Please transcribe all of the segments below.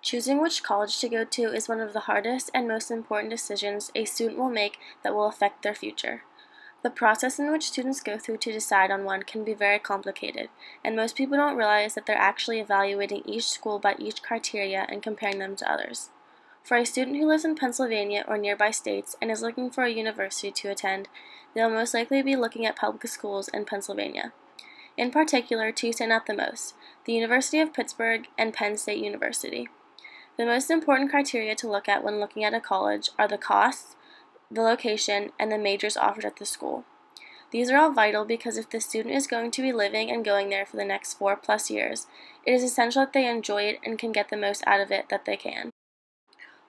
Choosing which college to go to is one of the hardest and most important decisions a student will make that will affect their future. The process in which students go through to decide on one can be very complicated, and most people don't realize that they're actually evaluating each school by each criteria and comparing them to others. For a student who lives in Pennsylvania or nearby states and is looking for a university to attend, they'll most likely be looking at public schools in Pennsylvania. In particular, two stand out the most: the University of Pittsburgh and Penn State University. The most important criteria to look at when looking at a college are the costs, the location, and the majors offered at the school. These are all vital because if the student is going to be living and going there for the next 4+ years, it is essential that they enjoy it and can get the most out of it that they can.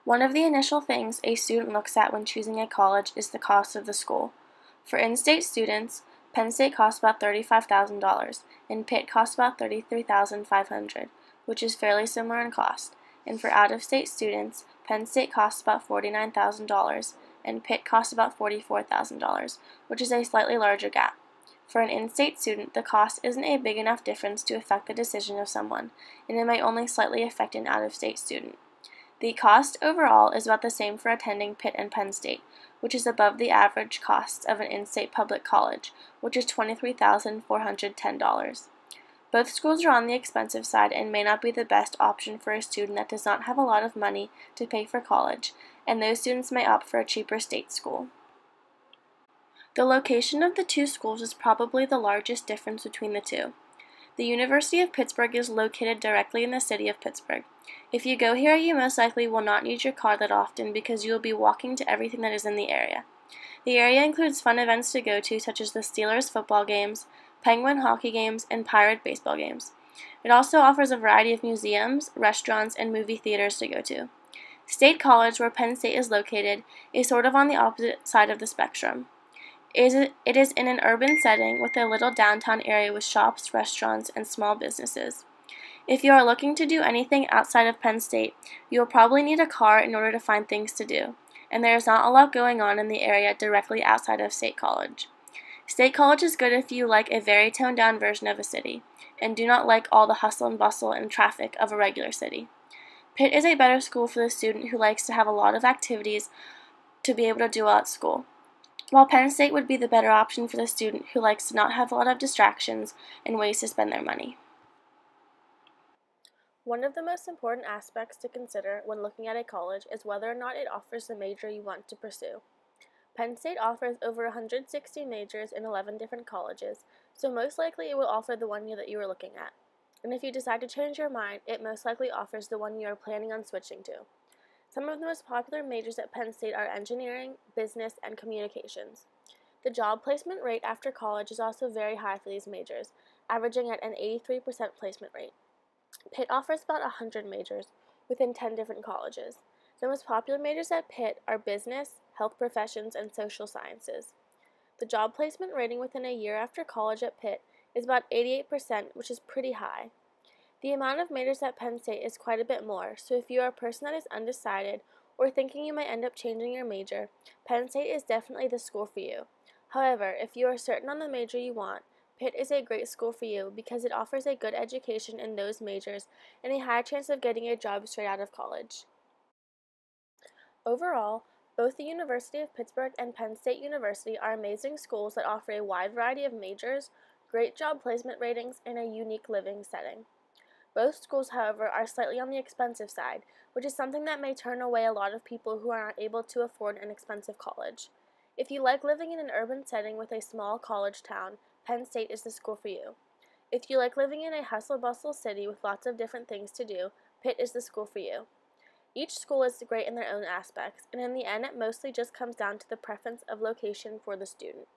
One of the initial things a student looks at when choosing a college is the cost of the school. For in-state students, Penn State costs about $35,000, and Pitt costs about $33,500, which is fairly similar in cost. And for out-of-state students, Penn State costs about $49,000, and Pitt costs about $44,000, which is a slightly larger gap. For an in-state student, the cost isn't a big enough difference to affect the decision of someone, and it may only slightly affect an out-of-state student. The cost overall is about the same for attending Pitt and Penn State, which is above the average costs of an in-state public college, which is $23,410. Both schools are on the expensive side and may not be the best option for a student that does not have a lot of money to pay for college, and those students may opt for a cheaper state school. The location of the two schools is probably the largest difference between the two. The University of Pittsburgh is located directly in the city of Pittsburgh. If you go here, you most likely will not need your car that often because you will be walking to everything that is in the area. The area includes fun events to go to such as the Steelers football games, Penguin hockey games, and Pirate baseball games. It also offers a variety of museums, restaurants, and movie theaters to go to. State College, where Penn State is located, is sort of on the opposite side of the spectrum. It is in an urban setting with a little downtown area with shops, restaurants, and small businesses. If you are looking to do anything outside of Penn State, you will probably need a car in order to find things to do, and there is not a lot going on in the area directly outside of State College. State College is good if you like a very toned-down version of a city, and do not like all the hustle and bustle and traffic of a regular city. Pitt is a better school for the student who likes to have a lot of activities to be able to do well at school, while Penn State would be the better option for the student who likes to not have a lot of distractions and ways to spend their money. One of the most important aspects to consider when looking at a college is whether or not it offers the major you want to pursue. Penn State offers over 160 majors in 11 different colleges, so most likely it will offer the one that you are looking at. And if you decide to change your mind, it most likely offers the one you are planning on switching to. Some of the most popular majors at Penn State are engineering, business, and communications. The job placement rate after college is also very high for these majors, averaging at an 83% placement rate. Pitt offers about 100 majors within 10 different colleges. The most popular majors at Pitt are business, health professions, and social sciences. The job placement rating within a year after college at Pitt is about 88%, which is pretty high. The amount of majors at Penn State is quite a bit more, so if you are a person that is undecided or thinking you might end up changing your major, Penn State is definitely the school for you. However, if you are certain on the major you want, Pitt is a great school for you because it offers a good education in those majors and a high chance of getting a job straight out of college. Overall, both the University of Pittsburgh and Penn State University are amazing schools that offer a wide variety of majors, great job placement ratings, and a unique living setting. Both schools, however, are slightly on the expensive side, which is something that may turn away a lot of people who are not able to afford an expensive college. If you like living in an urban setting with a small college town, Penn State is the school for you. If you like living in a hustle-bustle city with lots of different things to do, Pitt is the school for you. Each school is great in their own aspects, and in the end it mostly just comes down to the preference of location for the student.